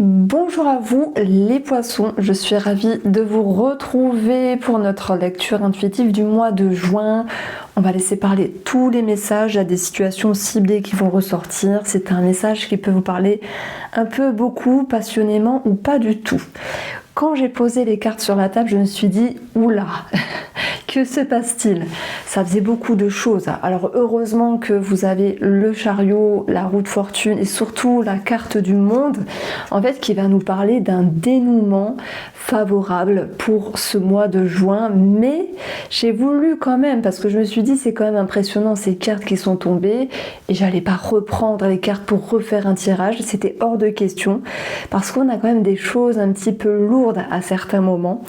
Bonjour à vous les poissons, je suis ravie de vous retrouver pour notre lecture intuitive du mois de juin. On va laisser parler tous les messages à des situations ciblées qui vont ressortir. C'est un message qui peut vous parler un peu, beaucoup, passionnément ou pas du tout. Quand j'ai posé les cartes sur la table, je me suis dit « Oula, que se passe-t-il ?» Ça faisait beaucoup de choses. Alors heureusement que vous avez le chariot, la roue de fortune et surtout la carte du monde, en fait, qui va nous parler d'un dénouement favorable pour ce mois de juin. Mais j'ai voulu quand même, parce que je me suis dit c'est quand même impressionnant ces cartes qui sont tombées et j'allais pas reprendre les cartes pour refaire un tirage, c'était hors de question parce qu'on a quand même des choses un petit peu lourdes à certains moments,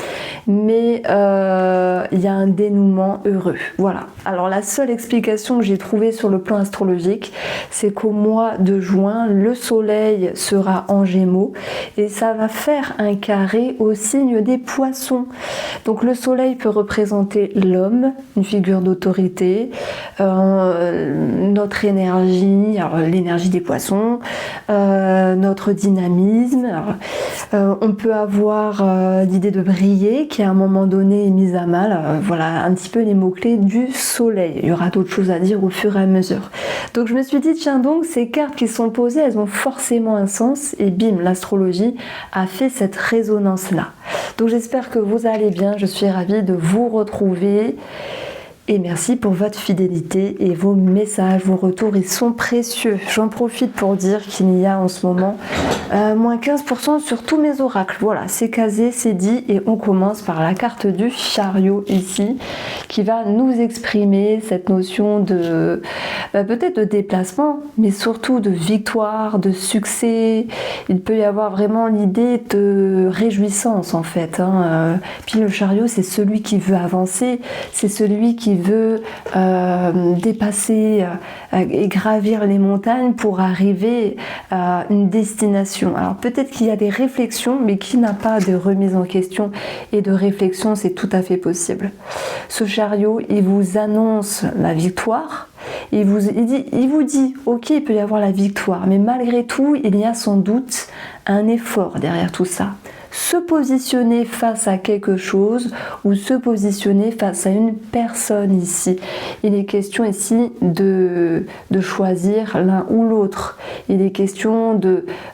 mais il y a un dénouement heureux. Voilà. Alors la seule explication que j'ai trouvée sur le plan astrologique, c'est qu'au mois de juin, le soleil sera en Gémeaux et ça va faire un carré au signe des poissons. Donc le soleil peut représenter l'homme, une figure d'autorité, notre énergie, alors l'énergie des poissons, notre dynamisme. Alors, on peut avoir l'idée de briller qui à un moment donné est mise à mal. Voilà un petit peu les mots-clés du soleil. Il y aura d'autres choses à dire au fur et à mesure. Donc je me suis dit tiens donc ces cartes qui sont posées elles ont forcément un sens et bim l'astrologie a fait cette résonance là. Donc j'espère que vous allez bien, je suis ravie de vous retrouver. Et merci pour votre fidélité et vos messages, vos retours, ils sont précieux. J'en profite pour dire qu'il y a en ce moment moins 15% sur tous mes oracles. Voilà, c'est casé, c'est dit et on commence par la carte du chariot ici qui va nous exprimer cette notion de peut-être de déplacement, mais surtout de victoire, de succès. Il peut y avoir vraiment l'idée de réjouissance en fait. Puis le chariot, c'est celui qui veut avancer, c'est celui qui veut dépasser et gravir les montagnes pour arriver à une destination. Alors peut-être qu'il y a des réflexions, mais qui n'a pas de remise en question et de réflexion, c'est tout à fait possible. Ce chariot, il vous annonce la victoire. Il vous dit, ok, il peut y avoir la victoire, mais malgré tout, il y a sans doute un effort derrière tout ça. Se positionner face à quelque chose ou se positionner face à une personne ici. Il est question ici de choisir l'un ou l'autre. Il est question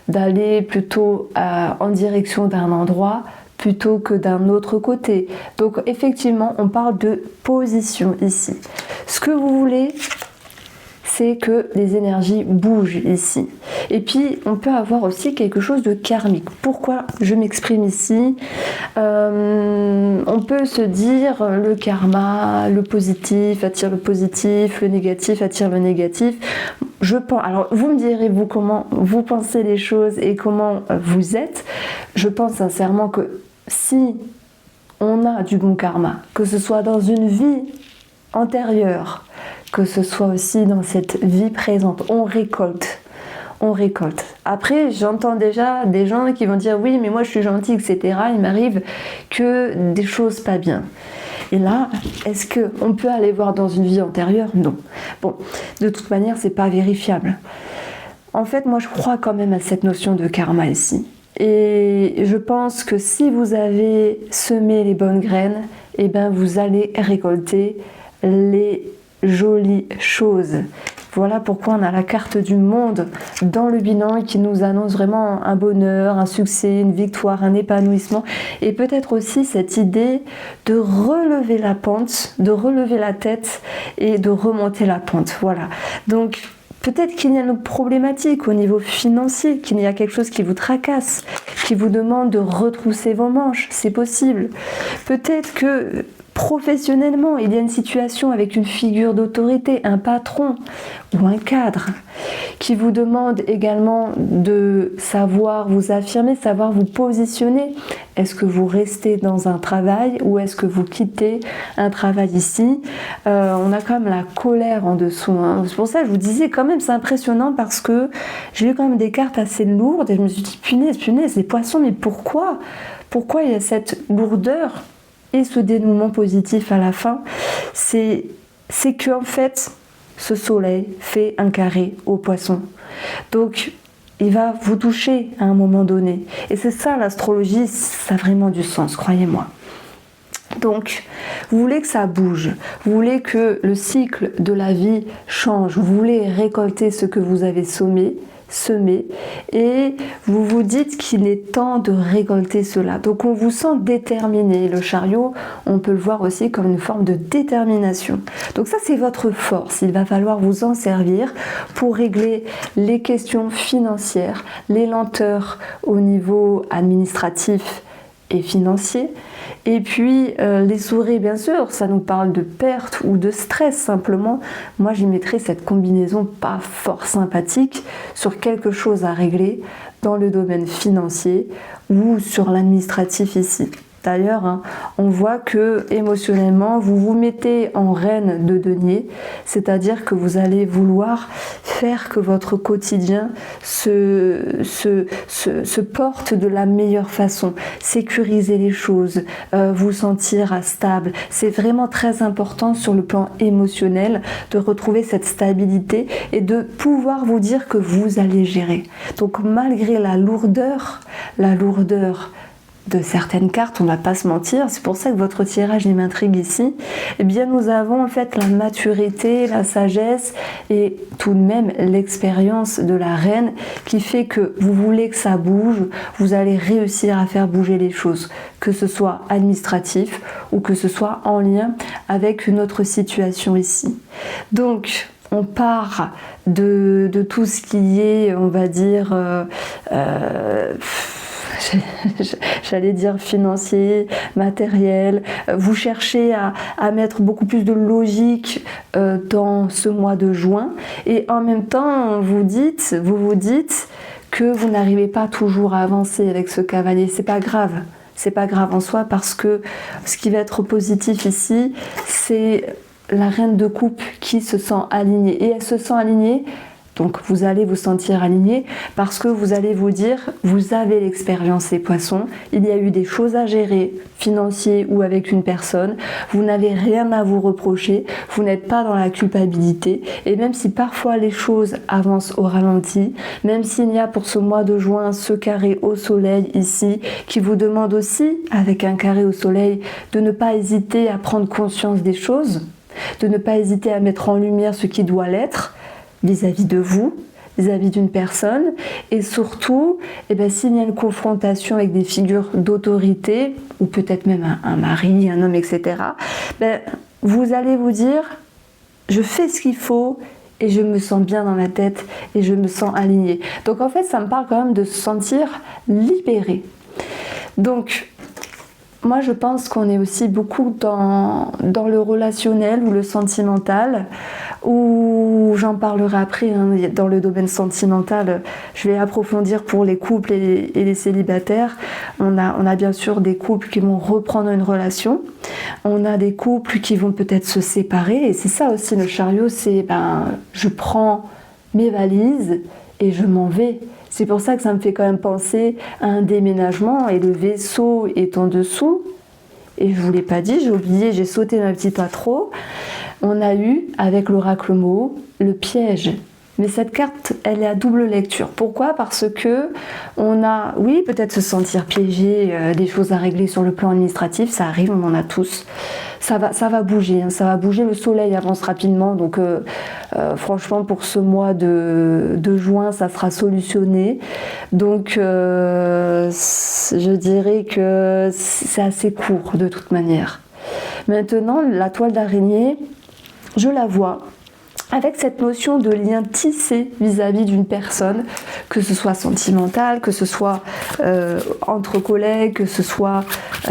d'aller plutôt en direction d'un endroit plutôt que d'un autre côté. Donc effectivement, on parle de position ici. Ce que vous voulez, c'est que les énergies bougent ici. Et puis, on peut avoir aussi quelque chose de karmique. Pourquoi je m'exprime ici ? On peut se dire le karma, le positif attire le positif, le négatif attire le négatif. Je pense, alors vous me direz vous comment vous pensez les choses et comment vous êtes. Je pense sincèrement que si on a du bon karma, que ce soit dans une vie antérieure, que ce soit aussi dans cette vie présente, on récolte. Après, j'entends déjà des gens qui vont dire oui, mais moi je suis gentil, etc. Il m'arrive que des choses pas bien. Et là, est-ce qu'on peut aller voir dans une vie antérieure ? Non. Bon, de toute manière, c'est pas vérifiable. En fait, moi je crois quand même à cette notion de karma ici. Et je pense que si vous avez semé les bonnes graines, eh ben vous allez récolter les jolies choses. Voilà pourquoi on a la carte du monde dans le bilan qui nous annonce vraiment un bonheur, un succès, une victoire, un épanouissement et peut-être aussi cette idée de relever la pente, de relever la tête et de remonter la pente. Voilà. Donc peut-être qu'il y a une problématique au niveau financier, qu'il y a quelque chose qui vous tracasse, qui vous demande de retrousser vos manches, c'est possible. Peut-être que professionnellement, il y a une situation avec une figure d'autorité, un patron ou un cadre qui vous demande également de savoir vous affirmer, savoir vous positionner. Est-ce que vous restez dans un travail ou est-ce que vous quittez un travail ici ? On a quand même la colère en dessous. C'est pour ça que je vous disais quand même, c'est impressionnant parce que j'ai eu quand même des cartes assez lourdes et je me suis dit punaise, les poissons, mais pourquoi il y a cette lourdeur ? Et ce dénouement positif à la fin, c'est que en fait, ce soleil fait un carré au poisson. Donc, il va vous toucher à un moment donné. Et c'est ça, l'astrologie, ça a vraiment du sens, croyez-moi. Donc, vous voulez que ça bouge, vous voulez que le cycle de la vie change, vous voulez récolter ce que vous avez semé, et vous vous dites qu'il est temps de récolter cela. Donc on vous sent déterminé. Le chariot, on peut le voir aussi comme une forme de détermination. Donc ça, c'est votre force. Il va falloir vous en servir pour régler les questions financières, les lenteurs au niveau administratif et financier. Et puis les souris, bien sûr, ça nous parle de perte ou de stress simplement. Moi, j'y mettrais cette combinaison pas fort sympathique sur quelque chose à régler dans le domaine financier ou sur l'administratif ici. D'ailleurs, on voit que émotionnellement, vous vous mettez en reine de denier, c'est-à-dire que vous allez vouloir faire que votre quotidien se porte de la meilleure façon, sécuriser les choses, vous sentir stable. C'est vraiment très important sur le plan émotionnel de retrouver cette stabilité et de pouvoir vous dire que vous allez gérer. Donc malgré la lourdeur de certaines cartes, on ne va pas se mentir, c'est pour ça que votre tirage il m'intrigue ici, eh bien nous avons en fait la maturité, la sagesse et tout de même l'expérience de la reine qui fait que vous voulez que ça bouge, vous allez réussir à faire bouger les choses, que ce soit administratif ou que ce soit en lien avec une autre situation ici. Donc on part de tout ce qui est, on va dire, j'allais dire financier, matériel. Vous cherchez à mettre beaucoup plus de logique dans ce mois de juin et en même temps vous vous dites que vous n'arrivez pas toujours à avancer avec ce cavalier. C'est pas grave. C'est pas grave en soi parce que ce qui va être positif ici, c'est la reine de coupe qui se sent alignée. Et elle se sent alignée. Donc vous allez vous sentir aligné parce que vous allez vous dire, vous avez l'expérience les poissons, il y a eu des choses à gérer, financiers ou avec une personne, vous n'avez rien à vous reprocher, vous n'êtes pas dans la culpabilité et même si parfois les choses avancent au ralenti, même s'il y a pour ce mois de juin ce carré au soleil ici qui vous demande aussi, avec un carré au soleil, de ne pas hésiter à prendre conscience des choses, de ne pas hésiter à mettre en lumière ce qui doit l'être, vis-à-vis de vous, vis-à-vis d'une personne et surtout, s'il y a une confrontation avec des figures d'autorité ou peut-être même un mari, un homme, etc., vous allez vous dire je fais ce qu'il faut et je me sens bien dans ma tête et je me sens alignée. Donc en fait, ça me parle quand même de se sentir libéré. Donc moi, je pense qu'on est aussi beaucoup dans le relationnel ou le sentimental, où j'en parlerai après, dans le domaine sentimental, je vais approfondir pour les couples et les célibataires. On a bien sûr des couples qui vont reprendre une relation, on a des couples qui vont peut-être se séparer, et c'est ça aussi le chariot, c'est je prends mes valises et je m'en vais. C'est pour ça que ça me fait quand même penser à un déménagement et le vaisseau est en dessous. Et je ne vous l'ai pas dit, j'ai oublié, j'ai sauté ma petite intro. On a eu, avec l'oracle Mo, le piège. Mais cette carte, elle est à double lecture. Pourquoi ? Parce que on a, oui, peut-être se sentir piégé, des choses à régler sur le plan administratif, ça arrive, on en a tous. Ça va bouger, ça va bouger. Le soleil avance rapidement, donc franchement, pour ce mois de juin, ça sera solutionné. Donc, je dirais que c'est assez court de toute manière. Maintenant, la toile d'araignée, je la vois avec cette notion de lien tissé vis-à-vis d'une personne, que ce soit sentimental, que ce soit entre collègues, que ce soit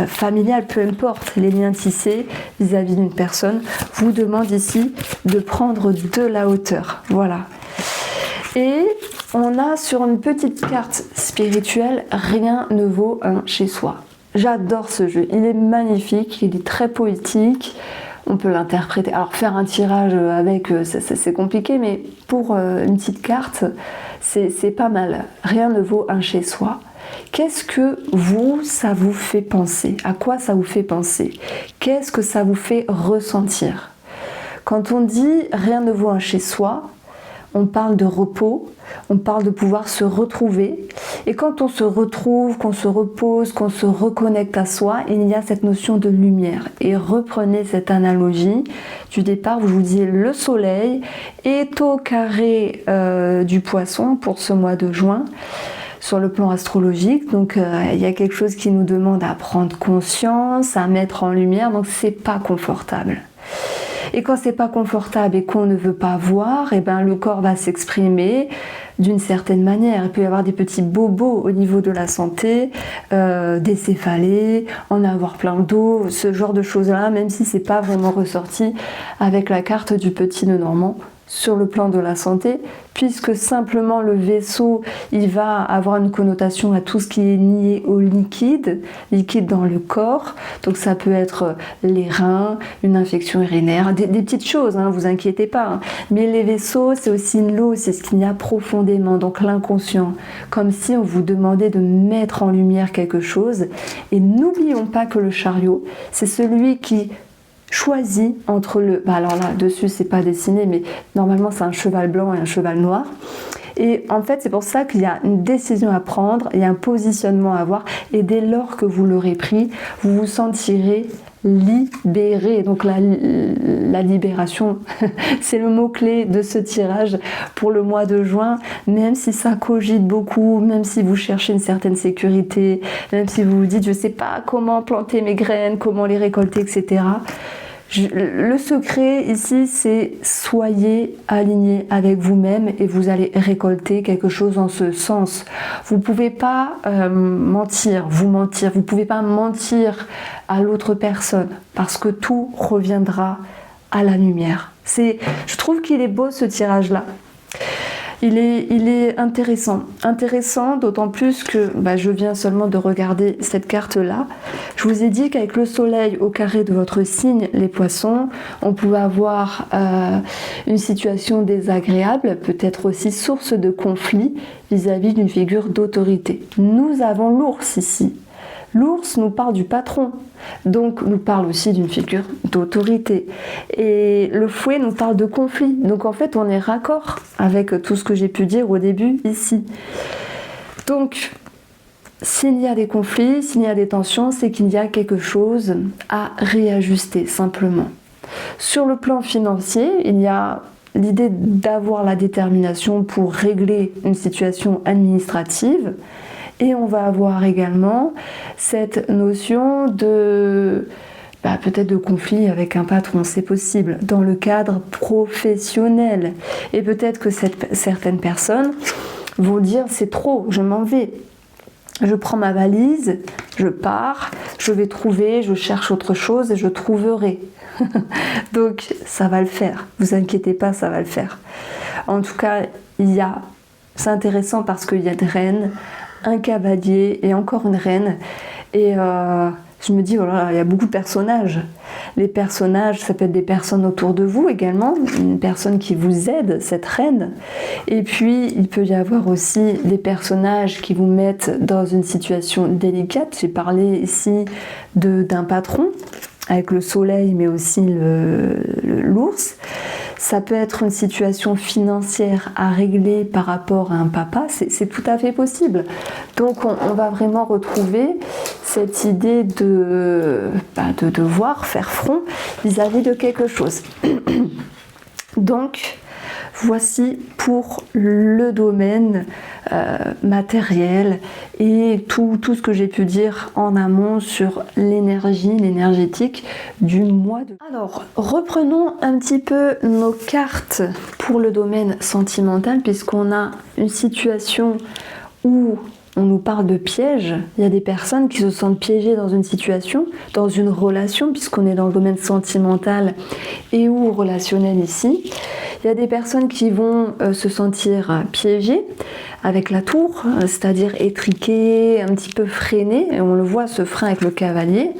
familial, peu importe, les liens tissés vis-à-vis d'une personne, vous demande ici de prendre de la hauteur. Voilà. Et on a sur une petite carte spirituelle, rien ne vaut un chez soi. J'adore ce jeu, il est magnifique, il est très poétique. On peut l'interpréter. Alors faire un tirage avec, c'est compliqué, mais pour une petite carte, c'est pas mal. Rien ne vaut un chez soi. Qu'est-ce que ça vous fait penser ? À quoi ça vous fait penser ? Qu'est-ce que ça vous fait ressentir ? Quand on dit rien ne vaut un chez soi, on parle de repos, on parle de pouvoir se retrouver. Et quand on se retrouve, qu'on se repose, qu'on se reconnecte à soi, il y a cette notion de lumière. Et reprenez cette analogie du départ où je vous disais le soleil est au carré du poisson pour ce mois de juin sur le plan astrologique. Donc il y a quelque chose qui nous demande à prendre conscience, à mettre en lumière, donc c'est pas confortable. Et quand c'est pas confortable et qu'on ne veut pas voir, et ben le corps va s'exprimer d'une certaine manière. Il peut y avoir des petits bobos au niveau de la santé, des céphalées, en avoir plein le dos, ce genre de choses-là, même si c'est pas vraiment ressorti avec la carte du petit nœud normand sur le plan de la santé, puisque simplement le vaisseau, il va avoir une connotation à tout ce qui est lié au liquide dans le corps. Donc ça peut être les reins, une infection urinaire, des petites choses, hein, vous inquiétez pas. Hein. Mais les vaisseaux, c'est aussi l'eau, c'est ce qu'il y a profondément, donc l'inconscient. Comme si on vous demandait de mettre en lumière quelque chose. Et n'oublions pas que le chariot, c'est celui qui choisi entre le... alors là, dessus, c'est pas dessiné, mais normalement, c'est un cheval blanc et un cheval noir. Et en fait, c'est pour ça qu'il y a une décision à prendre, il y a un positionnement à avoir. Et dès lors que vous l'aurez pris, vous vous sentirez libéré. Donc la libération, c'est le mot-clé de ce tirage pour le mois de juin. Même si ça cogite beaucoup, même si vous cherchez une certaine sécurité, même si vous vous dites, je sais pas comment planter mes graines, comment les récolter, etc. Le secret ici, c'est soyez alignés avec vous-même et vous allez récolter quelque chose en ce sens. Vous ne pouvez pas mentir, vous ne pouvez pas mentir à l'autre personne parce que tout reviendra à la lumière. Je trouve qu'il est beau ce tirage-là. Il est intéressant d'autant plus que je viens seulement de regarder cette carte-là. Je vous ai dit qu'avec le soleil au carré de votre signe, les poissons, on pouvait avoir une situation désagréable, peut-être aussi source de conflit vis-à-vis d'une figure d'autorité. Nous avons l'ours ici. L'ours nous parle du patron, donc nous parle aussi d'une figure d'autorité. Et le fouet nous parle de conflit. Donc en fait, on est raccord avec tout ce que j'ai pu dire au début ici. Donc, s'il y a des conflits, s'il y a des tensions, c'est qu'il y a quelque chose à réajuster simplement. Sur le plan financier, il y a l'idée d'avoir la détermination pour régler une situation administrative. Et on va avoir également cette notion de peut-être de conflit avec un patron, c'est possible, dans le cadre professionnel. Et peut-être que certaines personnes vont dire c'est trop, je m'en vais. Je prends ma valise, je pars, je cherche autre chose et je trouverai. Donc ça va le faire, vous inquiétez pas, ça va le faire. En tout cas, c'est intéressant parce qu'il y a une reine, un cavalier et encore une reine. Et je me dis, voilà, il y a beaucoup de personnages. Les personnages, ça peut être des personnes autour de vous également, une personne qui vous aide, cette reine. Et puis, il peut y avoir aussi des personnages qui vous mettent dans une situation délicate. J'ai parlé ici d'un patron, avec le soleil, mais aussi l'ours. Ça peut être une situation financière à régler par rapport à un papa, c'est tout à fait possible. Donc on va vraiment retrouver cette idée de devoir faire front vis-à-vis de quelque chose. Donc voici pour le domaine matériel et tout ce que j'ai pu dire en amont sur l'énergétique du mois de... Alors, reprenons un petit peu nos cartes pour le domaine sentimental puisqu'on a une situation où on nous parle de piège. Il y a des personnes qui se sentent piégées dans une situation, dans une relation, puisqu'on est dans le domaine sentimental et ou relationnel ici. Il y a des personnes qui vont se sentir piégées avec la tour, c'est-à-dire étriquées, un petit peu freinées. Et on le voit, ce frein avec le cavalier.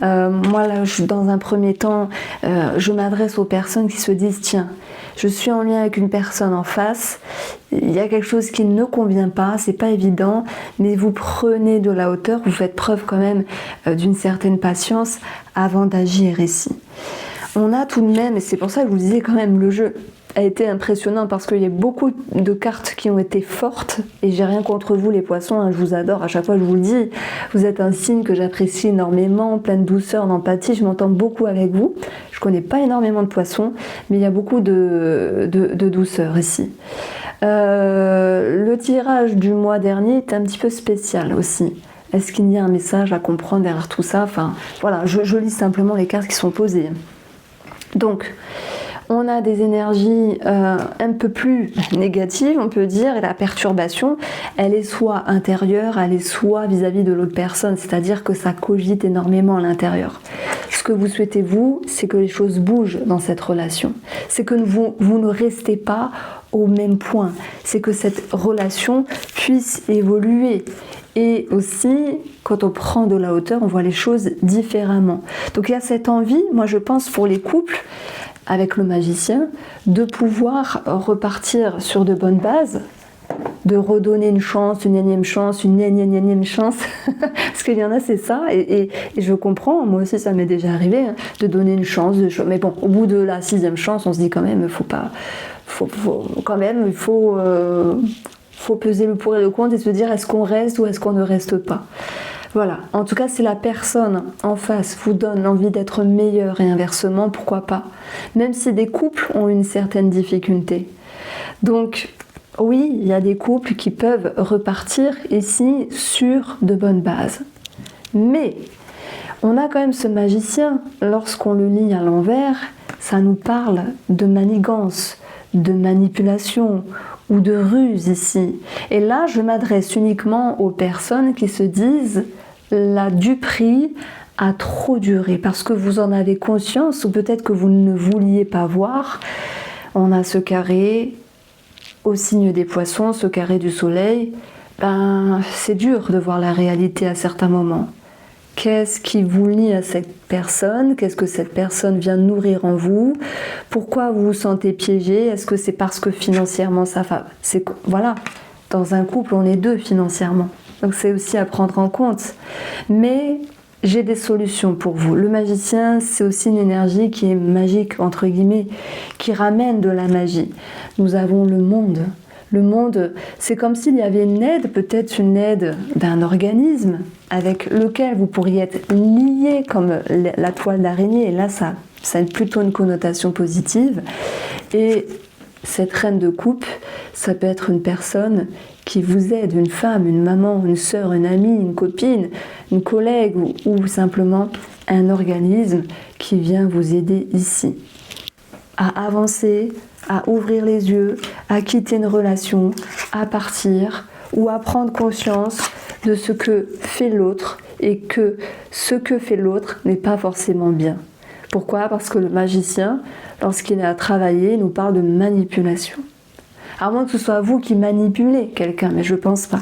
Moi, là, dans un premier temps, je m'adresse aux personnes qui se disent « Tiens, je suis en lien avec une personne en face, il y a quelque chose qui ne convient pas, c'est pas évident, mais vous prenez de la hauteur, vous faites preuve quand même d'une certaine patience avant d'agir ici. » On a tout de même, et c'est pour ça que je vous disais quand même le jeu, a été impressionnant parce qu'il y a beaucoup de cartes qui ont été fortes et j'ai rien contre vous les poissons, hein, je vous adore, à chaque fois je vous le dis, vous êtes un signe que j'apprécie énormément, plein de douceur, d'empathie, je m'entends beaucoup avec vous. Je connais pas énormément de poissons, mais il y a beaucoup de douceur ici. Le tirage du mois dernier est un petit peu spécial aussi. Est-ce qu'il y a un message à comprendre derrière tout ça? Enfin, voilà, je lis simplement les cartes qui sont posées. Donc, on a des énergies un peu plus négatives, on peut dire, et la perturbation, elle est soit intérieure, elle est soit vis-à-vis de l'autre personne, c'est-à-dire que ça cogite énormément à l'intérieur. Ce que vous souhaitez, vous, c'est que les choses bougent dans cette relation. C'est que vous ne restez pas au même point. C'est que cette relation puisse évoluer. Et aussi, quand on prend de la hauteur, on voit les choses différemment. Donc il y a cette envie, moi je pense pour les couples, avec le magicien, de pouvoir repartir sur de bonnes bases, de redonner une chance, une énième chance, une énième chance, parce qu'il y en a, c'est ça, et je comprends, moi aussi ça m'est déjà arrivé, hein, de donner une chance, mais bon, au bout de la 6e chance, on se dit quand même, il faut peser le pour et le contre et se dire est-ce qu'on reste ou est-ce qu'on ne reste pas. Voilà, en tout cas si la personne en face vous donne l'envie d'être meilleur et inversement, pourquoi pas, même si des couples ont une certaine difficulté. Donc oui, il y a des couples qui peuvent repartir ici sur de bonnes bases. Mais on a quand même ce magicien, lorsqu'on le lit à l'envers, ça nous parle de manigance, de manipulation ou de ruse ici. Et là, je m'adresse uniquement aux personnes qui se disent la duperie a trop duré parce que vous en avez conscience ou peut-être que vous ne vouliez pas voir. On a ce carré au signe des poissons, ce carré du soleil. C'est dur de voir la réalité à certains moments. Qu'est-ce qui vous lie à cette personne? Qu'est-ce que cette personne vient nourrir en vous? Pourquoi vous vous sentez piégé? Est-ce que c'est parce que financièrement ça va? Voilà, dans un couple on est deux financièrement, donc c'est aussi à prendre en compte. Mais j'ai des solutions pour vous. Le magicien, c'est aussi une énergie qui est magique, entre guillemets, qui ramène de la magie. Nous avons le monde. Le monde, c'est comme s'il y avait une aide, peut-être une aide d'un organisme avec lequel vous pourriez être lié comme la toile d'araignée. Et là, ça a plutôt une connotation positive. Et cette reine de coupe, ça peut être une personne qui vous aide, une femme, une maman, une sœur, une amie, une copine, une collègue ou simplement un organisme qui vient vous aider ici à avancer, à ouvrir les yeux, à quitter une relation, à partir ou à prendre conscience de ce que fait l'autre et que ce que fait l'autre n'est pas forcément bien. Pourquoi? Parce que le magicien, lorsqu'il est à travailler, nous parle de manipulation. À moins que ce soit vous qui manipulez quelqu'un, mais je pense pas.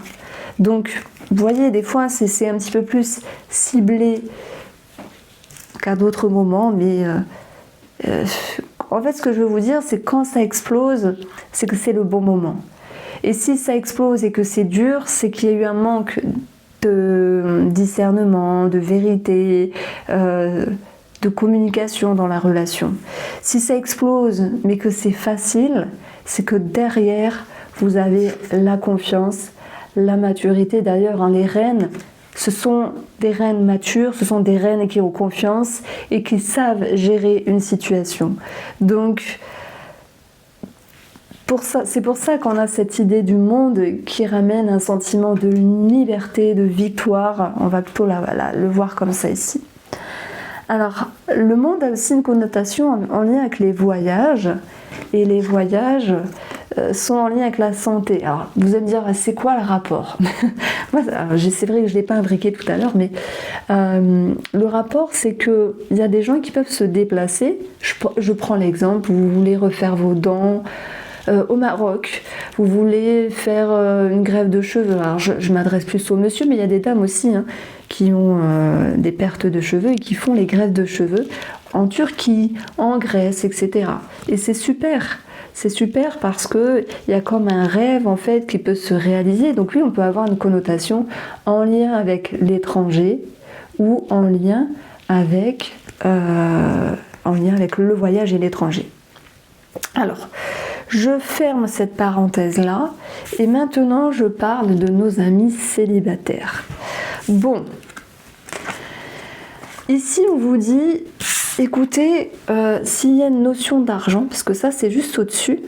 Donc, vous voyez, des fois, c'est un petit peu plus ciblé qu'à d'autres moments, mais en fait, ce que je veux vous dire, c'est quand ça explose, c'est que c'est le bon moment. Et si ça explose et que c'est dur, c'est qu'il y a eu un manque de discernement, de vérité, de communication dans la relation. Si ça explose, mais que c'est facile, c'est que derrière, vous avez la confiance, la maturité. D'ailleurs, les reines, ce sont des reines matures, ce sont des reines qui ont confiance et qui savent gérer une situation. Donc, c'est pour ça qu'on a cette idée du monde qui ramène un sentiment de liberté, de victoire. On va plutôt le voir comme ça ici. Alors, le monde a aussi une connotation en lien avec les voyages. Et les voyages sont en lien avec la santé. Alors, vous allez me dire, c'est quoi le rapport? Moi, c'est vrai que je ne l'ai pas imbriqué tout à l'heure, mais le rapport, c'est qu'il y a des gens qui peuvent se déplacer. Je prends l'exemple, vous voulez refaire vos dents au Maroc, vous voulez faire une greffe de cheveux. Alors, je m'adresse plus aux messieurs, mais il y a des dames aussi qui ont des pertes de cheveux et qui font les greffes de cheveux en Turquie, en Grèce, etc. Et c'est super. C'est super parce qu'il y a comme un rêve en fait qui peut se réaliser. Donc oui, on peut avoir une connotation en lien avec l'étranger ou en lien avec le voyage et l'étranger. Alors, je ferme cette parenthèse-là et maintenant je parle de nos amis célibataires. Bon, ici on vous dit, écoutez, s'il y a une notion d'argent, parce que ça c'est juste au-dessus,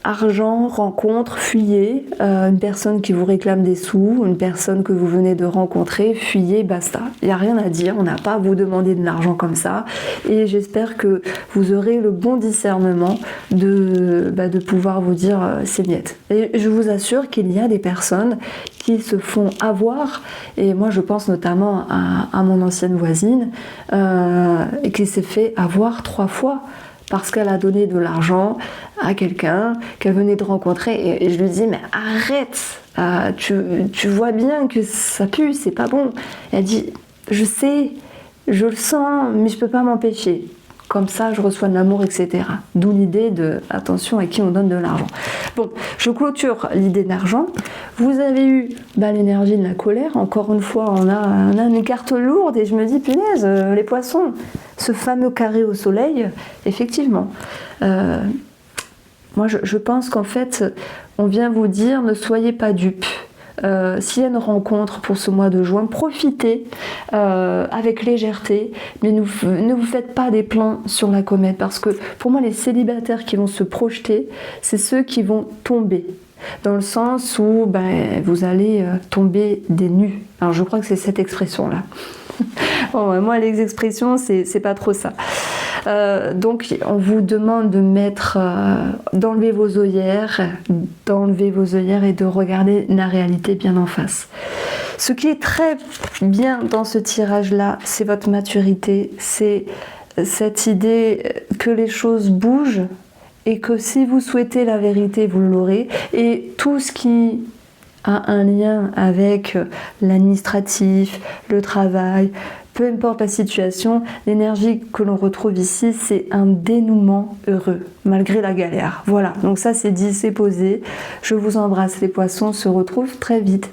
argent, rencontre, fuyez, une personne qui vous réclame des sous, une personne que vous venez de rencontrer, fuyez, basta. Il n'y a rien à dire, on n'a pas à vous demander de l'argent comme ça. Et j'espère que vous aurez le bon discernement de pouvoir vous dire c'est niette. Et je vous assure qu'il y a des personnes qui se font avoir, et moi je pense notamment à mon ancienne voisine, et qui s'est fait avoir 3 fois. Parce qu'elle a donné de l'argent à quelqu'un qu'elle venait de rencontrer. Et je lui dis, mais arrête, tu vois bien que ça pue, c'est pas bon. Elle dit, je sais, je le sens, mais je peux pas m'empêcher. Comme ça, je reçois de l'amour, etc. D'où l'idée de attention à qui on donne de l'argent. Bon, je clôture l'idée d'argent. Vous avez eu l'énergie de la colère. Encore une fois, on a une carte lourde et je me dis, punaise, les poissons, ce fameux carré au soleil, effectivement. Moi, je pense qu'en fait, on vient vous dire, ne soyez pas dupes. S'il y a une rencontre pour ce mois de juin, profitez avec légèreté, mais ne vous faites pas des plans sur la comète, parce que pour moi les célibataires qui vont se projeter, c'est ceux qui vont tomber, dans le sens où vous allez tomber des nues. Alors je crois que c'est cette expression là. Bon, moi les expressions c'est pas trop ça. Donc on vous demande de mettre, d'enlever vos œillères et de regarder la réalité bien en face. Ce qui est très bien dans ce tirage-là, c'est votre maturité, c'est cette idée que les choses bougent et que si vous souhaitez la vérité, vous l'aurez. Et tout ce qui a un lien avec l'administratif, le travail, peu importe la situation, l'énergie que l'on retrouve ici, c'est un dénouement heureux, malgré la galère. Voilà, donc ça c'est dit, c'est posé. Je vous embrasse les poissons, on se retrouve très vite.